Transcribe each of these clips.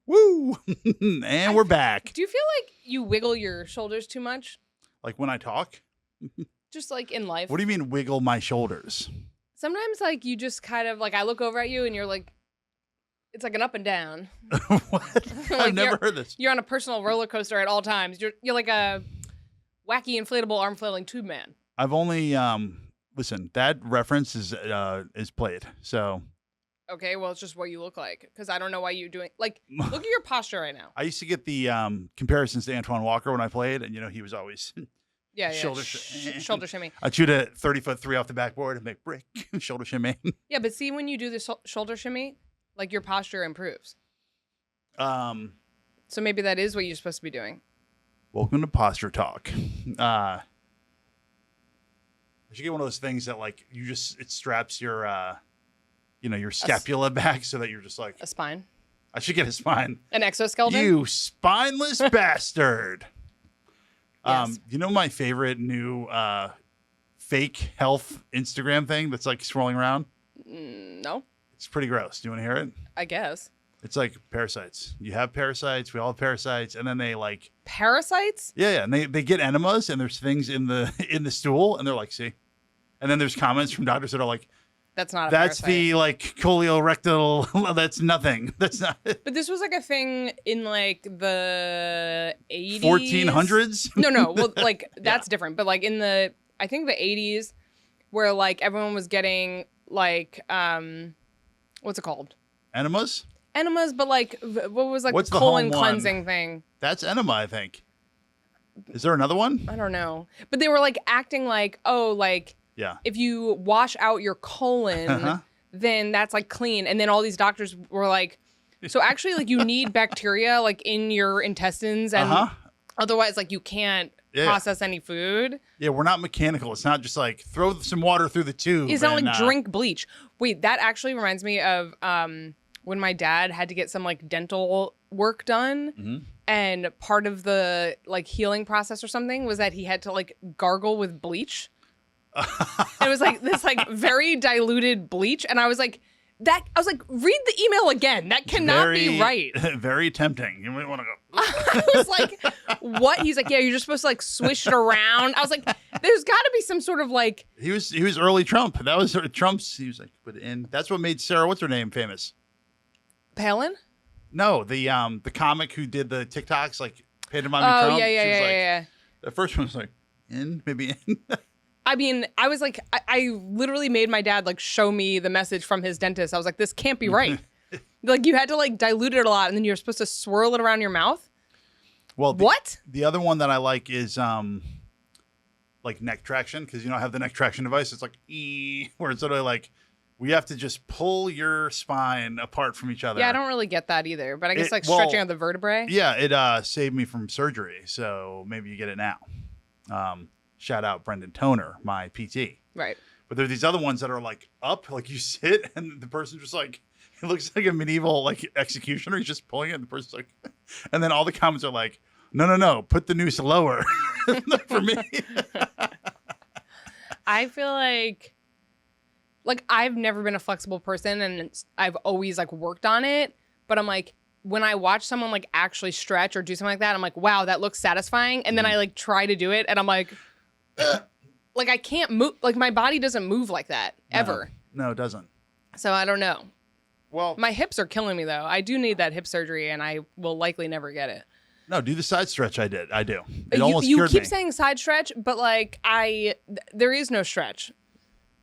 Woo! And we're back. Do you feel like you wiggle your shoulders too much? Like when I talk? Just like in life? What do you mean wiggle my shoulders? Sometimes like you just kind of like I look over at you and you're like, it's like an up and down. What? Like I've never heard this. You're on a personal roller coaster at all times. You're like a wacky inflatable arm flailing tube man. I've only listen, that reference is played. So Okay, well, it's just what you look like. Because I don't know why you're doing... Like, look at your posture right now. I used to get the comparisons to Antoine Walker when I played, and, he was always shoulder shimmy. I'd shoot a 30-foot 3 off the backboard and make brick, shoulder shimmy. Yeah, but see, when you do the shoulder shimmy, like, your posture improves. So maybe that is what you're supposed to be doing. Welcome to Posture Talk. I should get one of those things that, like, it straps your... your scapula back so that you're just like... A spine? I should get a spine. An exoskeleton? You spineless bastard. Yes. My favorite new fake health Instagram thing that's like swirling around? No. It's pretty gross. Do you want to hear it? I guess. It's like parasites. You have parasites. We all have parasites. And then they like... Parasites? Yeah. And they get enemas and there's things in the stool and they're like, see? And then there's comments from doctors that are like, that's not a That's parasite. the like colorectal. That's nothing. That's not. But this was like a thing in like the 80s. 1400s? No. Well, like that's different. But like in I think the 80s, where like everyone was getting like what's it called? Enemas. Enemas, but like what was like What's the the colon home cleansing one? thing? That's enema, I think. Is there another one? I don't know. But they were like acting like, oh, like. Yeah. If you wash out your colon, then that's like clean. And then all these doctors were like, so actually like you need bacteria like in your intestines and otherwise like you can't process any food. Yeah, we're not mechanical. It's not just like throw some water through the tube. It's not like drink bleach. Wait, that actually reminds me of when my dad had to get some like dental work done. Mm-hmm. And part of the like healing process or something was that he had to like gargle with bleach. It was like this like very diluted bleach and I was like read the email again. That cannot be right. Very tempting. You might want to go. I was like, what? He's like, yeah, you're just supposed to like swish it around. I was like, there's got to be some sort of like. He was early Trump. That was Trump's. He was like, put it in. That's what made Sarah, what's her name, famous? Palin? No, the comic who did the TikToks like pantomiming Trump. Yeah. The first one was like maybe in. I mean, I was like, I literally made my dad like show me the message from his dentist. I was like, this can't be right. Like you had to like dilute it a lot and then you're supposed to swirl it around your mouth. Well, what? The other one that I like is like neck traction because I have the neck traction device. It's like where it's literally like we have to just pull your spine apart from each other. Yeah, I don't really get that either. But I guess stretching out the vertebrae. Yeah, it saved me from surgery, so maybe you get it now. Shout out Brendan Toner, my PT. Right. But there are these other ones that are like up, like you sit and the person just like, it looks like a medieval like executioner. He's just pulling it and the person's like, and then all the comments are like, no, put the noose lower for me. I feel like I've never been a flexible person and I've always like worked on it. But I'm like, when I watch someone like actually stretch or do something like that, I'm like, wow, that looks satisfying. And then I like try to do it and I'm like, like I can't move. Like my body doesn't move like that ever. No, it doesn't. So I don't know. Well, my hips are killing me though. I do need that hip surgery and I will likely never get it. No, do the side stretch. I do. It almost you cured keep me. saying side stretch, but like there is no stretch.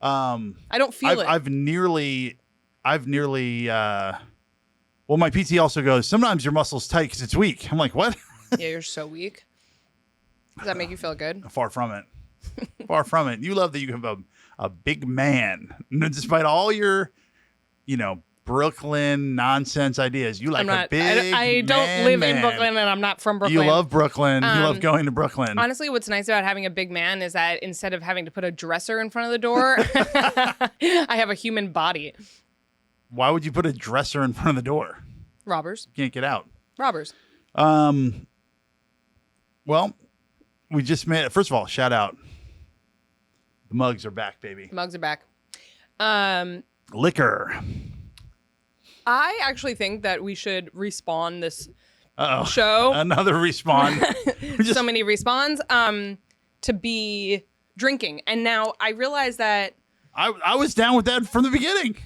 I don't feel it. I've nearly. Well, my PT also goes, sometimes your muscle's tight because it's weak. I'm like, what? Yeah, you're so weak. Does that make you feel good? Far from it. Far from it. You love that you have a big man. Despite all your, Brooklyn nonsense ideas. You like a big I don't live in Brooklyn and I'm not from Brooklyn. You love Brooklyn. You love going to Brooklyn. Honestly, what's nice about having a big man is that instead of having to put a dresser in front of the door, I have a human body. Why would you put a dresser in front of the door? Robbers. You can't get out. Robbers. Well, we just made, first of all, shout out. The mugs are back, baby. Mugs are back. Liquor. I actually think that we should respawn this Uh-oh. show. Another respawn. So many respawns. To be drinking. And now I realize that I was down with that from the beginning.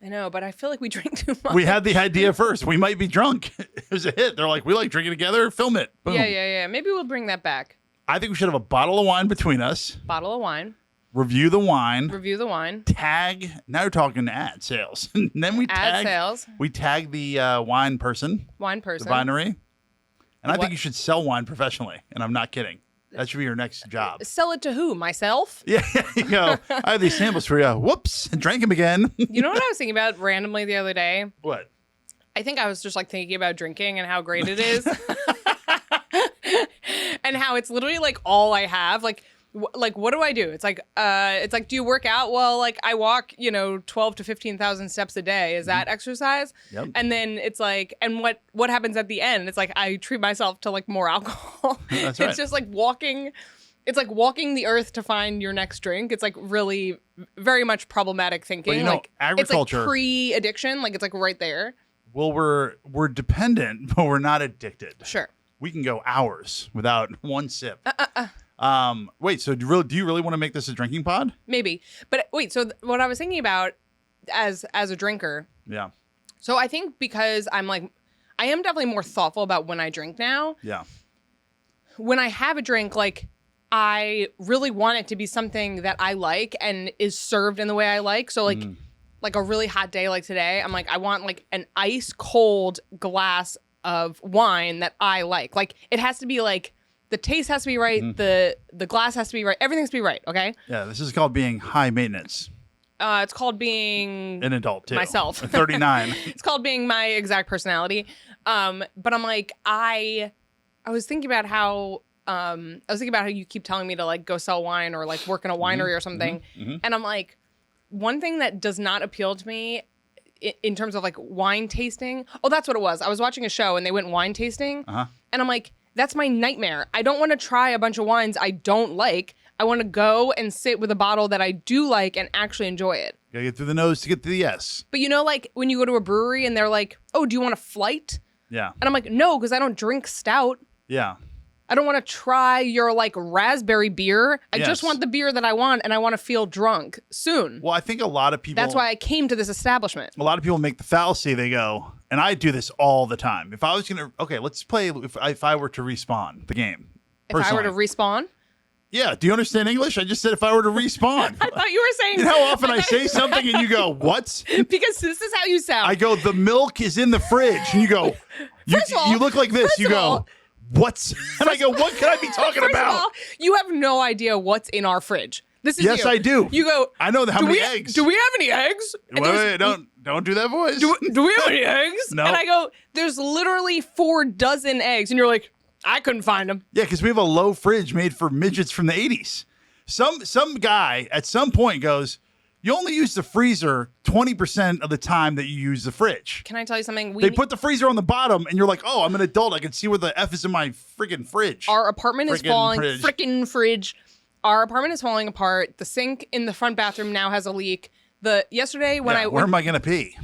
I know, but I feel like we drink too much. We had the idea first. We might be drunk. It was a hit. They're like, we like drinking together. Film it. Boom. Yeah. Maybe we'll bring that back. I think we should have a bottle of wine between us. Bottle of wine. Review the wine. Review the wine. Tag. Now you're talking ad sales. And then we Ad tag. sales. We tag the wine person. Wine person. The winery. And I What? think you should sell wine professionally. And I'm not kidding. That should be your next job. Sell it to who? Myself? Yeah, you go. I have these samples for you. Whoops. Drank them again. You know what I was thinking about randomly the other day? What? I think I was just like thinking about drinking and how great it is. And how it's literally like all I have. Like what do I do? It's like do you work out? Well, like I walk, 12 to 15,000 steps a day. Is that exercise? Yep. And then it's like, and what happens at the end? It's like I treat myself to like more alcohol. That's right. It's just like walking. It's like walking the earth to find your next drink. It's like really very much problematic thinking. Well, like agriculture. It's like pre-addiction. Like it's like right there. Well, we're dependent, but we're not addicted. Sure. We can go hours without one sip. Wait, so do you really want to make this a drinking pod? Maybe. But wait, so what I was thinking about as a drinker. Yeah. So I think because I am definitely more thoughtful about when I drink now. Yeah. When I have a drink, like I really want it to be something that I like and is served in the way I like. So like a really hot day like today, I'm like, I want like an ice cold glass of wine that I like. Like it has to be like the taste has to be right, the glass has to be right, everything has to be right, okay? Yeah, this is called being high maintenance. It's called being An adult too. myself. 39. It's called being my exact personality. But I'm like, I was thinking about how you keep telling me to like go sell wine or like work in a winery or something. And I'm like, one thing that does not appeal to me in terms of like wine tasting. Oh, that's what it was. I was watching a show and they went wine tasting. And I'm like, that's my nightmare. I don't want to try a bunch of wines I don't like. I want to go and sit with a bottle that I do like and actually enjoy it. Gotta get through the nose to get to the yes. But like when you go to a brewery and they're like, oh, do you want a flight? Yeah. And I'm like, no, because I don't drink stout. Yeah. I don't want to try your like raspberry beer. I just want the beer that I want and I want to feel drunk soon. Well, I think a lot of people... That's why I came to this establishment. A lot of people make the fallacy. They go, and I do this all the time. If I was going to... Okay, let's play if I were to respawn the game. If I were to respawn? Yeah. Do you understand English? I just said if I were to respawn. I thought you were saying... You know how often I say something and you go, what? Because this is how you sound. I go, the milk is in the fridge. And you go, you look like this. You go... What's and I go, what can I be talking First about? of all, you have no idea what's in our fridge. This is Yes, you. I do. You go. I know how many eggs. Do we have any eggs? And Wait, don't do that voice. do we have any eggs? No. And I go, there's literally 4 dozen eggs, and you're like, I couldn't find them. Yeah, because we have a low fridge made for midgets from the 80s. Some guy at some point goes, you only use the freezer 20% of the time that you use the fridge. Can I tell you something? They put the freezer on the bottom, and you're like, oh, I'm an adult. I can see where the F is in my freaking fridge. Our apartment is falling. Fridge. Frickin' fridge. Our apartment is falling apart. The sink in the front bathroom now has a leak. Yesterday when where am I gonna pee?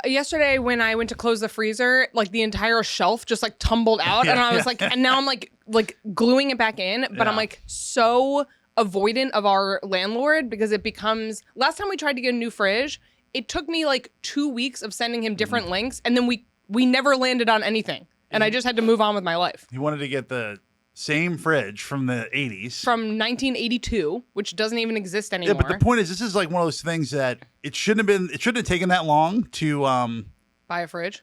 Yesterday when I went to close the freezer, like the entire shelf just like tumbled out, and I was like, and now I'm like gluing it back in, but I'm like so avoidant of our landlord because it becomes. Last time we tried to get a new fridge, it took me like 2 weeks of sending him different links, and then we never landed on anything, and I just had to move on with my life. He wanted to get the same fridge from the 80s. From 1982, which doesn't even exist anymore. Yeah, but the point is, this is like one of those things that it shouldn't have taken that long to buy a fridge.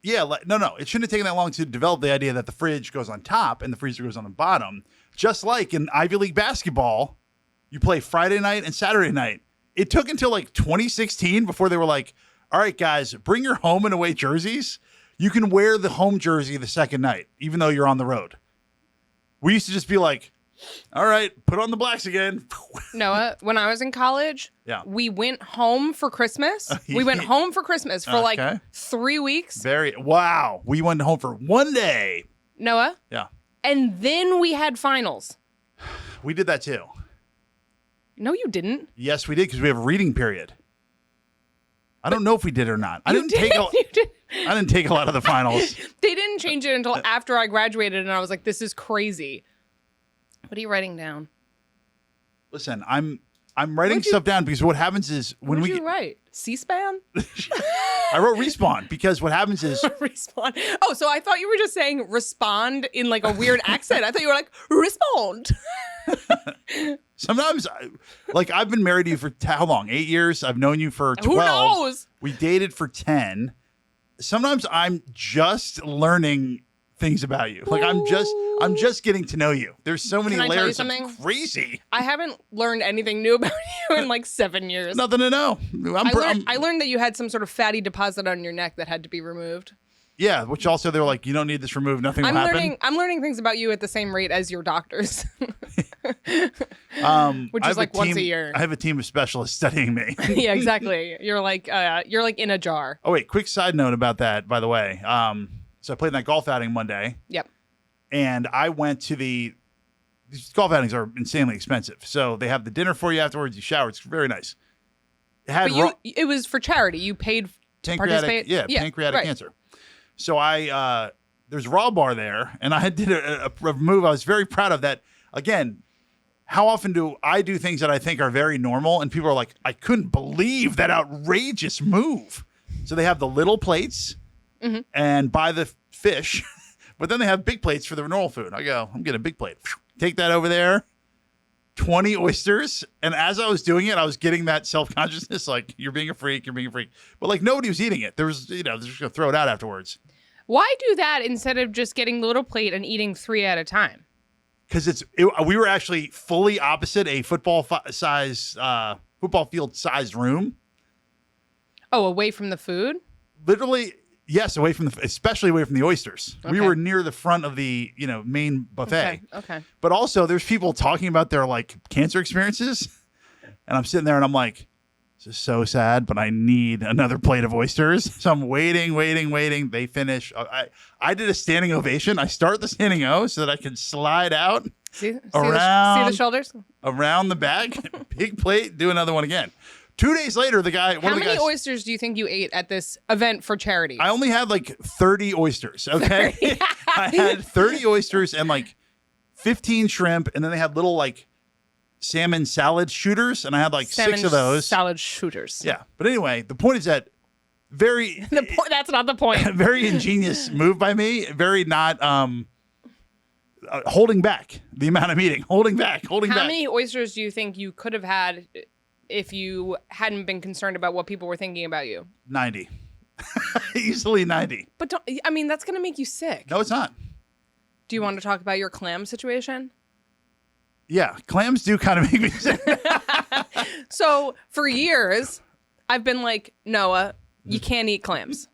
Yeah, no, it shouldn't have taken that long to develop the idea that the fridge goes on top and the freezer goes on the bottom. Just like in Ivy League basketball, you play Friday night and Saturday night. It took until like 2016 before they were like, all right, guys, bring your home and away jerseys. You can wear the home jersey the second night, even though you're on the road. We used to just be like, all right, put on the blacks again. Noah, when I was in college, we went home for Christmas. We went home for Christmas for like 3 weeks. Wow. We went home for 1 day. Noah? Yeah. And then we had finals. We did that too. No, you didn't. Yes, we did because we have a reading period. I don't know if we did or not. I You didn't take. You did. I didn't take a lot of the finals. They didn't change it until after I graduated, and I was like, "This is crazy." What are you writing down? Listen, I'm writing stuff down because what happens is when What did you write? C-SPAN? I wrote respawn because what happens is Respond. Oh, so I thought you were just saying respond in like a weird accent. I thought you were like, respond. sometimes, I've been married to you for how long? 8 years. I've known you for 12. Who knows? We dated for 10. Sometimes I'm just learning things about you. Like I'm just getting to know you. There's so many Can I tell you layers. something? Of crazy. I haven't learned anything new about you in like 7 years. Nothing to know. I learned that you had some sort of fatty deposit on your neck that had to be removed. Yeah, which also they were like, you don't need this removed. Nothing will happen. I'm learning things about you at the same rate as your doctors. Which is like once a year. I have a team of specialists studying me. Yeah, exactly. You're like in a jar. Oh wait, quick side note about that, by the way. So I played in that golf outing Monday. Yep. And I went to these golf outings are insanely expensive. So they have the dinner for you afterwards. You shower. It's very nice. It was for charity. You paid to participate. Pancreatic cancer. So there's a raw bar there, and I did a move I was very proud of. That again, how often do I do things that I think are very normal, and people are like, I couldn't believe that outrageous move. So they have the little plates and buy the fish. But then they have big plates for the normal food. I go, I'm getting a big plate. Take that over there. 20 oysters. And as I was doing it, I was getting that self-consciousness, like, you're being a freak, you're being a freak. But, like, nobody was eating it. There was, they're just going to throw it out afterwards. Why do that instead of just getting the little plate and eating 3 at a time? Because we were actually fully opposite a football field size room. Oh, away from the food? Literally... Yes, especially away from the oysters. Okay. We were near the front of the, main buffet. Okay. But also there's people talking about their like cancer experiences. And I'm sitting there and I'm like, this is so sad, but I need another plate of oysters. So I'm waiting. They finish. I did a standing ovation. I start the standing O so that I can slide out see the shoulders? Around the back, big plate, do another one again. 2 days later, How many oysters do you think you ate at this event for charity? I only had like 30 oysters, okay? I had 30 oysters and like 15 shrimp, and then they had little like salmon salad shooters, and I had like 6 of those. Salad shooters. Yeah. But anyway, the point is that that's not the point. Very ingenious move by me. Very not holding back the amount of eating. Holding back. How many oysters do you think you could have had if you hadn't been concerned about what people were thinking about you? 90. Easily 90. But that's going to make you sick. No, it's not. Do you want to talk about your clam situation? Yeah, clams do kind of make me sick. So for years, I've been like, Noah, you can't eat clams.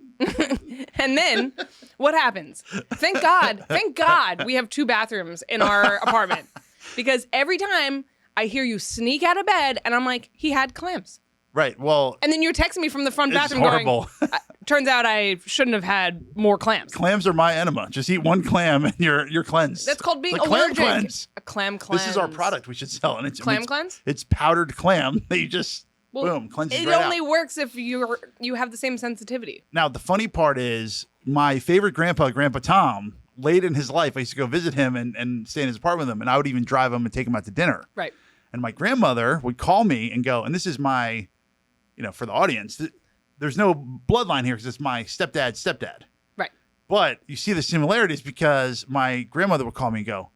And then what happens? Thank God we have 2 bathrooms in our apartment. Because every time I hear you sneak out of bed, and I'm like, he had clams. Right. Well, and then you're texting me from the front bathroom horrible. Going, turns out I shouldn't have had more clams. Clams are my enema. Just eat 1 clam and you're cleansed. That's called being allergic. Clam cleanse. A clam cleanse. This is our product we should sell. And it's cleanse? It's powdered clam that you just boom, cleanses right out. It only works if you have the same sensitivity. Now, the funny part is my favorite Grandpa Tom, late in his life, I used to go visit him and stay in his apartment with him, and I would even drive him and take him out to dinner. Right. And my grandmother would call me and go, and this is my, for the audience, there's no bloodline here because it's my stepdad. Right. But you see the similarities because my grandmother would call me and go,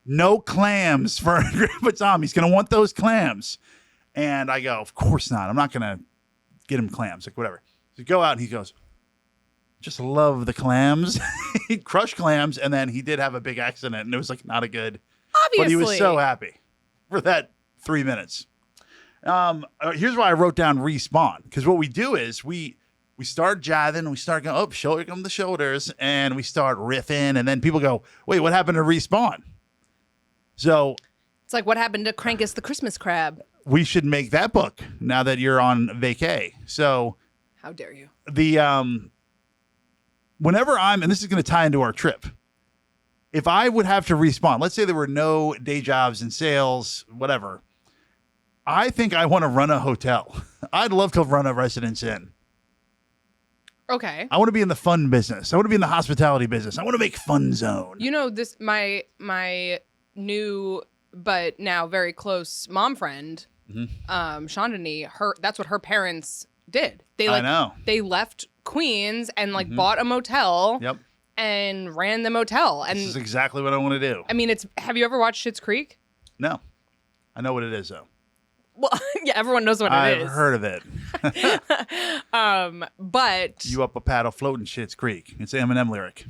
no clams for Grandpa Tom. He's going to want those clams. And I go, of course not. I'm not going to get him clams. Like, whatever. So we go out and he goes, just love the clams. He'd crush clams. And then he did have a big accident and it was like not a good. Obviously. But he was so happy for that 3 minutes. Here's why I wrote down respawn. Because what we do is we start jiving, we start going, here come the shoulders, and we start riffing, and then people go, wait, what happened to respawn? So it's like what happened to Crankus the Christmas crab. We should make that book now that you're on vacay. So how dare you? Whenever and this is going to tie into our trip, if I would have to respawn, let's say there were no day jobs in sales, whatever, I think I want to run a hotel. I'd love to run a Residence Inn. Okay. I want to be in the fun business. I want to be in the hospitality business. I want to make fun zone. You know, this my new but now very close mom friend, Chandani, that's what her parents did. I know. They left Queens and bought a motel. Yep. And ran the motel. And this is exactly what I want to do. I mean, have you ever watched Schitt's Creek? No. I know what it is, though. Well, yeah, everyone knows what it is. I've heard of it. But you up a paddle floating Schitt's Creek. It's an Eminem lyric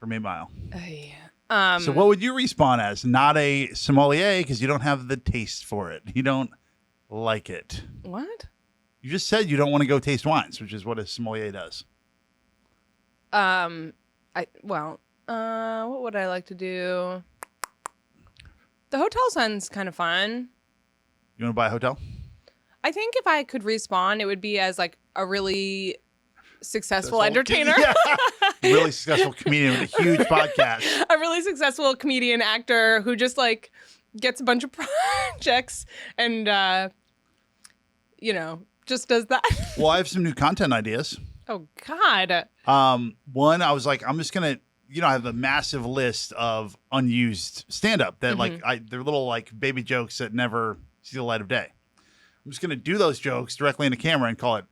from 8 Mile. So what would you respawn as? Not a sommelier, because you don't have the taste for it. You don't like it. What? You just said you don't want to go taste wines, which is what a sommelier does. What would I like to do? The hotel sounds kind of fun. You want to buy a hotel? I think if I could respawn, it would be as like a really successful entertainer. Yeah. Really successful comedian with a huge podcast. A really successful comedian actor who just like gets a bunch of projects and, just does that. Well, I have some new content ideas. Oh, God. One, I was like, I'm just going to, I have a massive list of unused stand-up that they're little like baby jokes that never see the light of day. I'm just going to do those jokes directly into camera and call it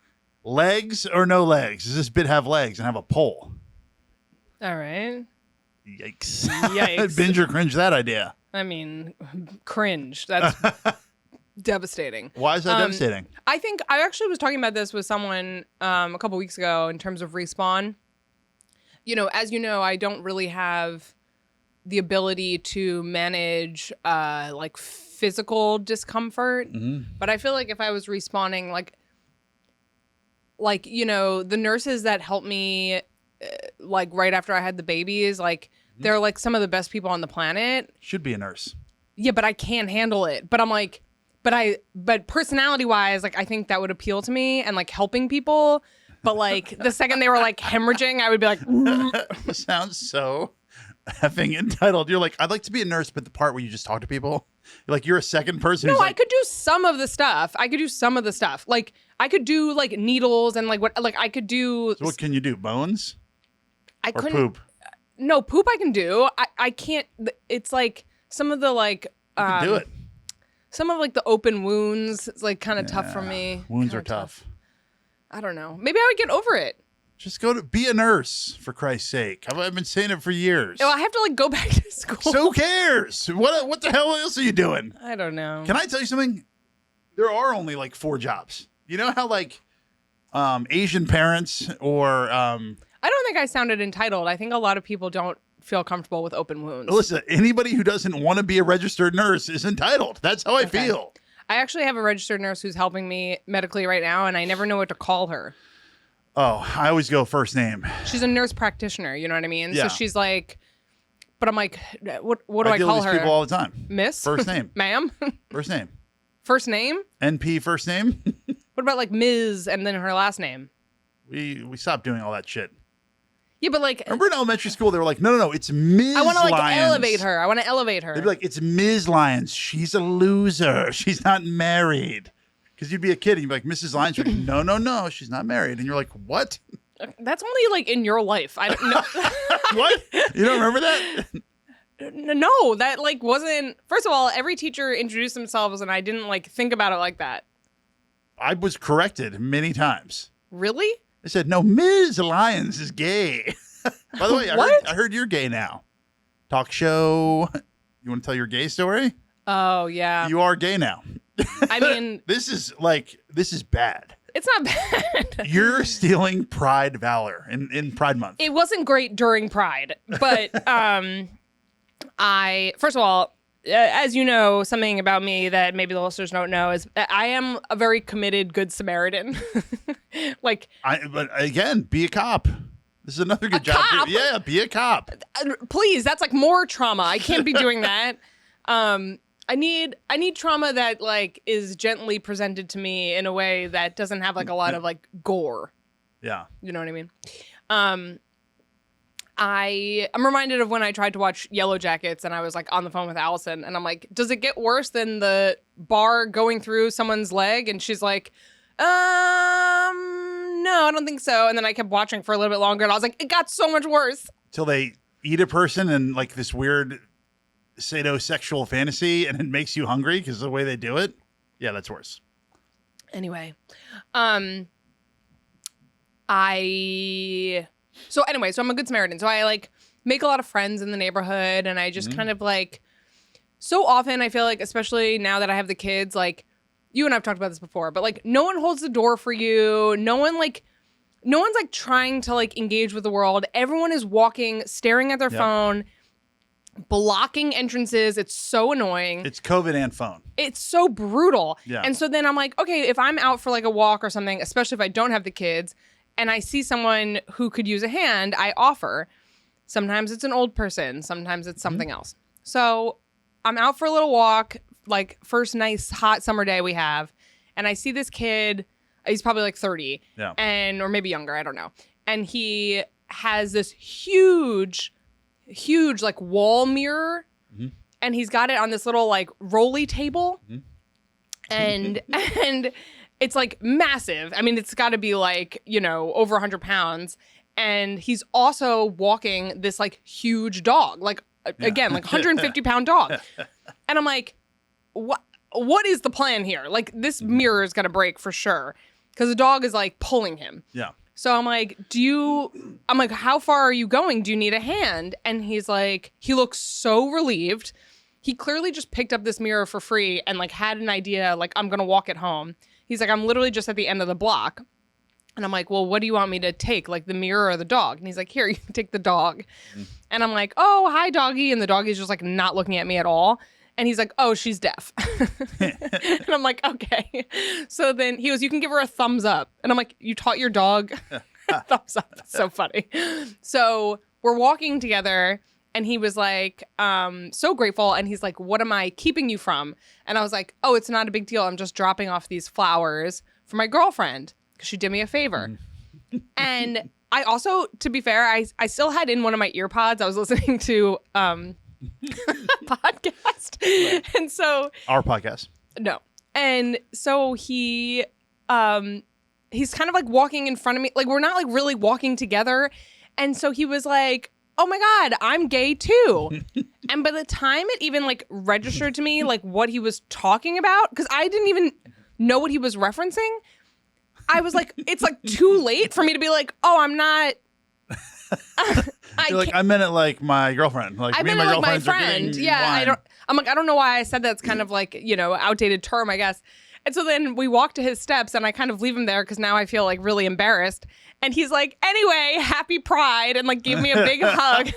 legs or no legs. Does this bit have legs? And have a poll. All right. Yikes. Yikes. Binge or cringe that idea. I mean, cringe. That's devastating. Why is that devastating? I think I actually was talking about this with someone a couple weeks ago in terms of respawn. As you know, I don't really have the ability to manage like physical discomfort, but I feel like if I was respawning, the nurses that helped me like right after I had the babies, they're like some of the best people on the planet. Should be a nurse. Yeah, but I can't handle it. But I'm like, but personality wise, I think that would appeal to me and like helping people. But like the second they were like hemorrhaging, I would be like, This sounds so effing entitled. You're like, I'd like to be a nurse, but the part where you just talk to people, you're a second person. No, I could do some of the stuff. Like I could do like needles and like what, like I could do. So what can you do? Bones? I or couldn't. Poop? No, poop I can do. I can't. It's like some of the like. You can do it. Some of like the open wounds. It's like kind of tough for me. Wounds Kinda are tough. I don't know. Maybe I would get over it. Just go to be a nurse, for Christ's sake. I've been saying it for years. Oh, I have to like go back to school. So who cares? What the hell else are you doing? I don't know. Can I tell you something? There are only like 4 jobs. You know how like Asian parents or I don't think I sounded entitled. I think a lot of people don't feel comfortable with open wounds. Listen, anybody who doesn't want to be a registered nurse is entitled. That's how I feel. I actually have a registered nurse who's helping me medically right now, and I never know what to call her. Oh, I always go first name. She's a nurse practitioner, you know what I mean? Yeah. So she's like, but I'm like, what do I deal call with her? these people all the time. Miss? First name. Ma'am? First name. First name? NP first name. What about like Ms. and then her last name? We stopped doing all that shit. Yeah, but like, Remember in elementary school, they were like, no, it's Ms. I want to like Lyons. elevate her. I want to elevate her. They'd be like, it's Ms. Lyons. She's a loser. She's not married. Because you'd be a kid and you'd be like, Mrs. Lyons. You're like, no, she's not married. And you're like, what? That's only like in your life. I don't know. What? You don't remember that? No, that like wasn't. First of all, every teacher introduced themselves, and I didn't like think about it like that. I was corrected many times. Really? I said, no, Ms. Lyons is gay. By the way, What? I heard you're gay now. Talk show. You want to tell your gay story? Oh yeah. You are gay now. I mean, This is bad. it's not bad. You're stealing Pride Valor in Pride Month. It wasn't great during Pride, but first of all, as you know, something about me that maybe the listeners don't know is that I am a very committed Good Samaritan. But again, be a cop. This is another good job. cop? Yeah, be a cop. Please, that's like more trauma. I can't be doing that. I need trauma that like is gently presented to me in a way that doesn't have like a lot of like gore. Yeah. You know what I mean? I'm reminded of when I tried to watch Yellow Jackets and I was like on the phone with Allison and I'm like, does it get worse than the bar going through someone's leg? And she's like, no. no, I don't think so. And then I kept watching for a little bit longer, and I was like, it got so much worse. Till they eat a person and like this weird sadomasochistic fantasy, and it makes you hungry because of the way they do it. Yeah, that's worse. Anyway, so I'm a Good Samaritan. So I like make a lot of friends in the neighborhood, and I just kind of like, so often I feel like, especially now that I have the kids, like you and I've talked about this before, but like no one holds the door for you. No one's like trying to like engage with the world. Everyone is walking, staring at their phone, blocking entrances. It's so annoying. It's COVID and phone. It's so brutal. Yeah. And so then I'm like, okay, if I'm out for like a walk or something, especially if I don't have the kids, and I see someone who could use a hand, I offer. Sometimes it's an old person. Sometimes it's something else. So I'm out for a little walk, like first nice hot summer day we have, and I see this kid. He's probably like 30, or maybe younger. I don't know. And he has this huge like wall mirror, and he's got it on this little like rolly table, and it's like massive. I mean, it's got to be like, you know, over 100 pounds. And he's also walking this like huge dog, like again, like 150-pound dog. And I'm like, what is the plan here? Like this mirror is gonna break for sure, because the dog is like pulling him. Yeah. So I'm like, how far are you going? Do you need a hand? And he's like, he looks so relieved. He clearly just picked up this mirror for free and like had an idea, like, I'm going to walk it home. He's like, I'm literally just at the end of the block. And I'm like, well, what do you want me to take? Like the mirror or the dog? And he's like, here, you can take the dog. And I'm like, oh, hi, doggy. And the doggy's just like not looking at me at all. And he's like, oh, she's deaf. And I'm like, okay. So then he goes, you can give her a thumbs up. And I'm like, you taught your dog thumbs up? That's so funny. So we're walking together, and he was like, so grateful. And he's like, what am I keeping you from? And I was like, oh, it's not a big deal. I'm just dropping off these flowers for my girlfriend because she did me a favor. And I also, to be fair, I still had in one of my ear pods. I was listening to podcast. Right. And so our podcast. No. And so he's kind of like walking in front of me. Like we're not like really walking together. And so he was like, oh my God, I'm gay too. And by the time it even like registered to me, like what he was talking about, because I didn't even know what he was referencing. I was like, it's like too late for me to be like, oh, I'm not. I meant it like my girlfriend. Like I me meant and my it like my girlfriends friend. Yeah, wine. I don't know why I said that's kind of like, you know, outdated term, I guess. And so then we walk to his steps, and I kind of leave him there because now I feel like really embarrassed. And he's like, anyway, happy Pride, and like gave me a big hug.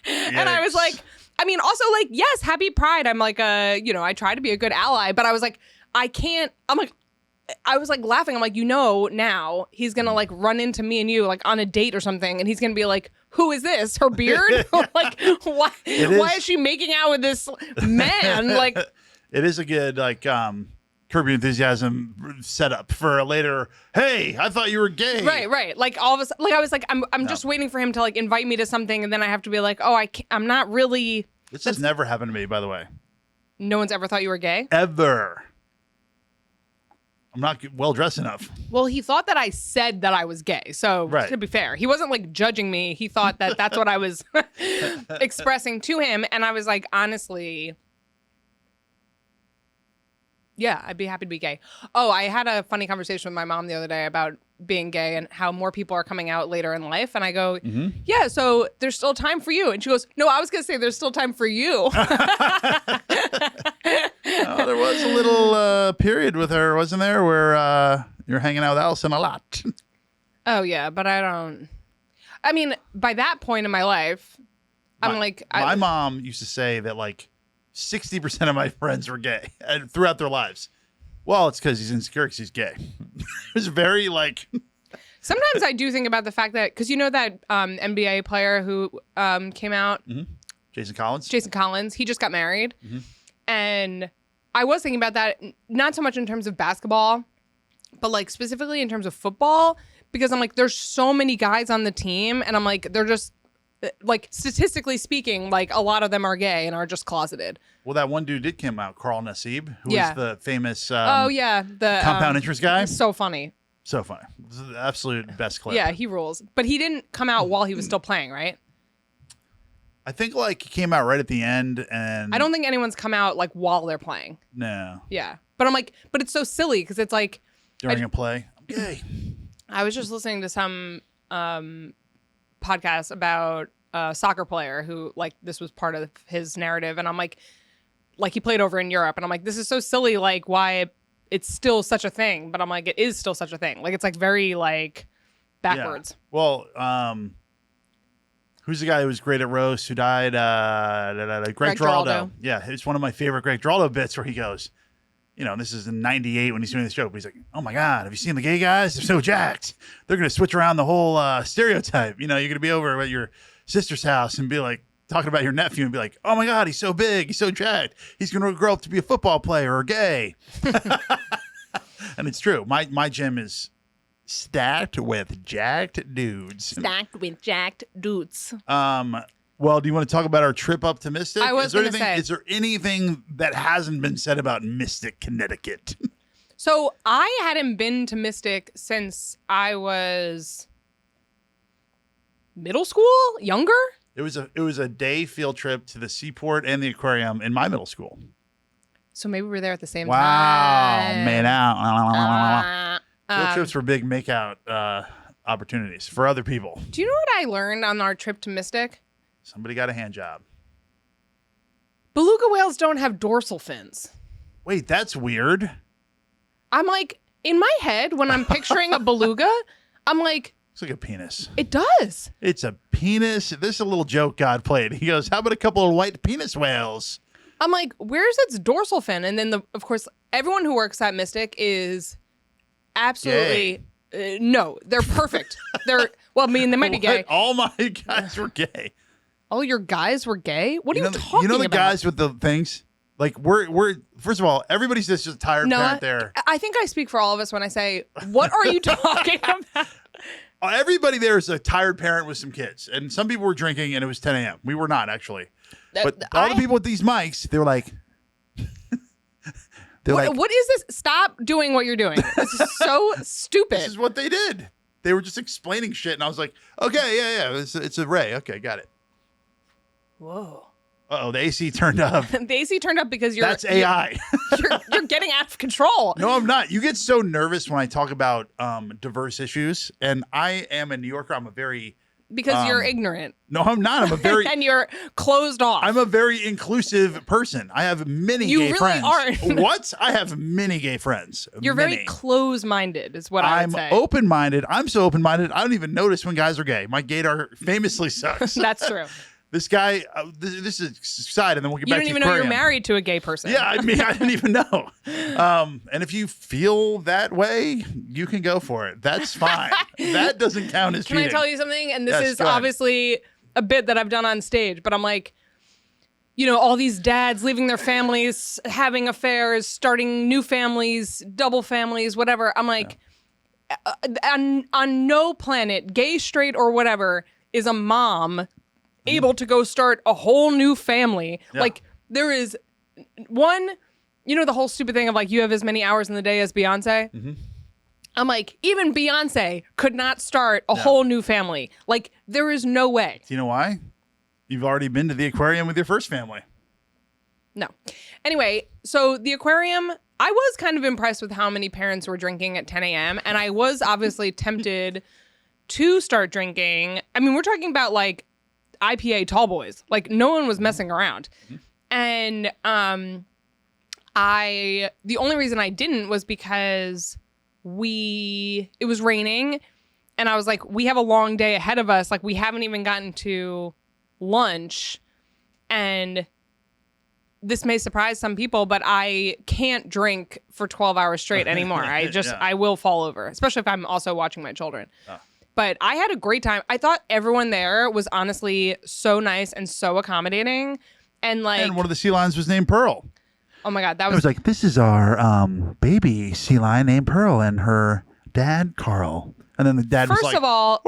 And I was like, I mean, also like, yes, happy Pride. I'm like, you know, I try to be a good ally, but I was like, I was like laughing. I'm like, you know, now he's going to like run into me and you like on a date or something. And he's going to be like, who is this? Her beard? Like, why is she making out with this man? Like, it is a good, like, Curb Your Enthusiasm setup for a later, hey, I thought you were gay. Right. Like all of a sudden, like I was like, I'm just waiting for him to like invite me to something. And then I have to be like, oh, I'm not really. This has never happened to me, by the way. No one's ever thought you were gay? Ever. I'm not well dressed enough. Well, he thought that I said that I was gay. So to be fair, he wasn't like judging me. He thought that that's what I was expressing to him. And I was like, honestly, yeah, I'd be happy to be gay. Oh, I had a funny conversation with my mom the other day about being gay and how more people are coming out later in life. And I go, yeah, so there's still time for you. And she goes, no, I was going to say there's still time for you. There was a little period with her, wasn't there, where you're hanging out with Allison a lot. Oh, yeah, but I mean, by that point in my life, my mom used to say that like 60% of my friends were gay throughout their lives. Well, it's because he's insecure because he's gay. It was very like. Sometimes I do think about the fact that, because you know that NBA player who came out? Jason Collins? Jason Collins. He just got married. And I was thinking about that, not so much in terms of basketball, but like specifically in terms of football, because I'm like, there's so many guys on the team, and I'm like, they're just like, statistically speaking, like a lot of them are gay and are just closeted. Well, that one dude did come out, Carl Nassib, who was the famous the compound interest guy. So funny. So funny. This is the absolute best clip. Yeah, he rules. But he didn't come out while he was still playing, right? I think like he came out right at the end, and I don't think anyone's come out like while they're playing. No. Yeah. But I'm like, but it's so silly because it's like During a play. I'm gay. I was just listening to some podcast about a soccer player who like this was part of his narrative, and I'm like he played over in Europe, and I'm like, this is so silly, like why it's still such a thing, but I'm like, it is still such a thing. Like it's like very like backwards. Yeah. Well, who's the guy who was great at roast who died? Greg Giraldo. Yeah, it's one of my favorite Greg Giraldo bits where he goes, you know, this is in '98 when he's doing this joke, but he's like, oh my God, have you seen the gay guys? They're so jacked. They're going to switch around the whole stereotype. You know, you're going to be over at your sister's house and be like, talking about your nephew and be like, oh my God, he's so big. He's so jacked. He's going to grow up to be a football player or gay. And it's true. My gym is stacked with jacked dudes. Stacked with jacked dudes. Well, do you want to talk about our trip up to Mystic? I was going to say. Is there anything that hasn't been said about Mystic, Connecticut? So I hadn't been to Mystic since I was middle school, younger. It was a day field trip to the seaport and the aquarium in my middle school. So maybe we're there at the same wow, time. made out. Field trips were big makeout opportunities for other people. Do you know what I learned on our trip to Mystic? Somebody got a hand job. Beluga whales don't have dorsal fins. Wait, that's weird. I'm like, in my head, when I'm picturing a beluga, I'm like, it's like a penis. it does. It's a penis. This is a little joke God played. He goes, how about a couple of white penis whales? I'm like, where's its dorsal fin? And then, of course, everyone who works at Mystic is absolutely... no, they're perfect. They're, well, I mean, they might be gay. All my guys were gay. All your guys were gay? What are you talking about? You know the guys with the things? Like, we're first of all, everybody's just a tired parent there. I think I speak for all of us when I say, what are you talking about? Everybody there is a tired parent with some kids. And some people were drinking, and it was 10 a.m. We were not, actually. But all the people with these mics, they were like... what is this? Stop doing what you're doing. This is so stupid. This is what they did. They were just explaining shit, and I was like, okay, yeah, it's a ray. Okay, got it. Whoa. Uh-oh, the AC turned up. The AC turned up because That's AI. You're getting out of control. No, I'm not. You get so nervous when I talk about diverse issues, and I am a New Yorker. I'm a very... Because you're ignorant. No, I'm not. I'm a very... and you're closed off. I'm a very inclusive person. I have many gay friends. You really aren't. What? I have many gay friends. You're very close-minded is what I would say. I'm open-minded. I'm so open-minded, I don't even notice when guys are gay. My gaydar famously sucks. That's true. This guy, this is side, and then we'll get back to the aquarium. You don't even know you're married to a gay person. Yeah, I mean, I didn't even know. And if you feel that way, you can go for it. That's fine. That doesn't count as cheating. Can I tell you something? And this is obviously a bit that I've done on stage, but I'm like, you know, all these dads leaving their families, having affairs, starting new families, double families, whatever. I'm like, on no planet, gay, straight, or whatever, is a mom able to go start a whole new family. Yeah. Like, there is one, you know, the whole stupid thing of like, you have as many hours in the day as Beyonce. Mm-hmm. I'm like, even Beyonce could not start a whole new family. Like, there is no way. Do you know why? You've already been to the aquarium with your first family. No. Anyway, so the aquarium, I was kind of impressed with how many parents were drinking at 10 a.m. And I was obviously tempted to start drinking. I mean, we're talking about like IPA tall boys. Like, no one was messing around. Mm-hmm. And the only reason I didn't was because it was raining, and I was like, we have a long day ahead of us. Like, we haven't even gotten to lunch, and this may surprise some people, but I can't drink for 12 hours straight anymore. I will fall over, especially if I'm also watching my children. But I had a great time. I thought everyone there was honestly so nice and so accommodating. And one of the sea lions was named Pearl. Oh my God, that was like, this is our baby sea lion named Pearl and her dad, Carl. And then the dad was like... First of all...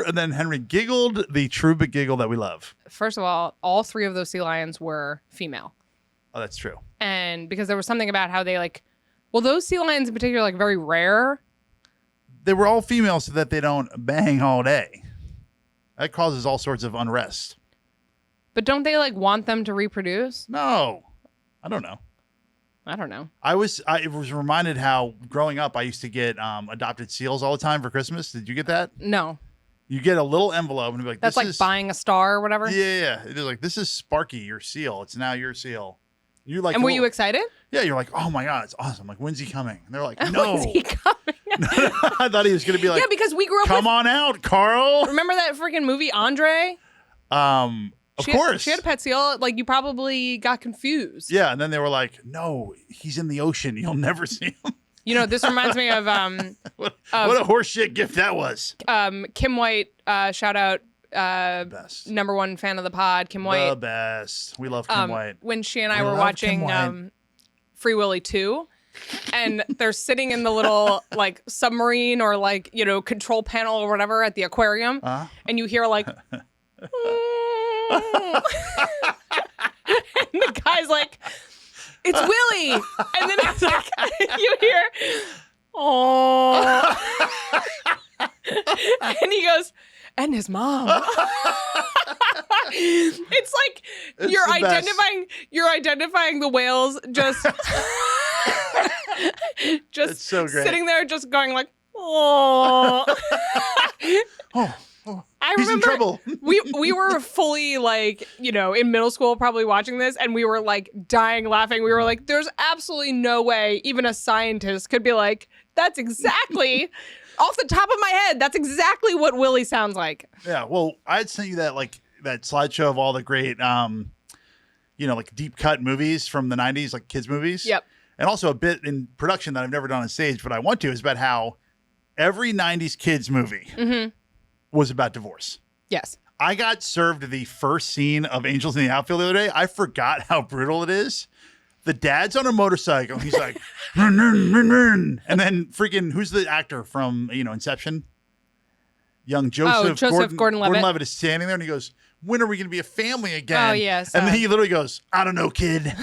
And then Henry giggled the true big giggle that we love. First of all 3 of those sea lions were female. Oh, that's true. And because there was something about how they like Well, those sea lions in particular are like very rare. They were all female so that they don't bang all day. That causes all sorts of unrest. But don't they like want them to reproduce? No, I don't know. I don't know. I was reminded how growing up I used to get adopted seals all the time for Christmas. Did you get that? No. You get a little envelope and be like, That's like buying a star or whatever. Yeah. It is like, this is Sparky, your seal. It's now your seal. You like. And were you excited? Yeah, you're like, oh my god, it's awesome. Like, when's he coming? And they're like, no. When's he coming? I thought he was gonna be like, yeah, because we grew up. Come on out, Carl. Remember that freaking movie Andre? Of course. She had a pet seal. Like, you probably got confused. Yeah, and then they were like, no, he's in the ocean. You'll never see him. You know, this reminds me of what a horseshit gift that was. Kim White. Shout out. Best. Number one fan of the pod, Kim White. The best. We love Kim White. When she and I were watching Free Willy 2, and they're sitting in the little like submarine or like, you know, control panel or whatever at the aquarium, and you hear like, and the guy's like, it's Willy, and then it's like you hear, oh, and he goes, and his mom. It's like you're identifying the whales just it's so great. Sitting there just going like, oh. I He's remember in trouble. we were fully like, you know, in middle school probably watching this, and we were like dying laughing. We were like, there's absolutely no way even a scientist could be like, that's exactly off the top of my head, that's exactly what Willy sounds like. Yeah, well, I had sent you that slideshow of all the great you know, like deep cut movies from the 90s, like kids movies. Yep. And also a bit in production that I've never done on stage, but I want to, is about how every 90s kids movie was about divorce. Yes. I got served the first scene of Angels in the Outfield the other day. I forgot how brutal it is. The dad's on a motorcycle. He's like, run, run, run, run. And then freaking, who's the actor from, you know, Inception? Young Joseph Gordon-Levitt is standing there and he goes, when are we going to be a family again? Oh, yes. And then he literally goes, I don't know, kid.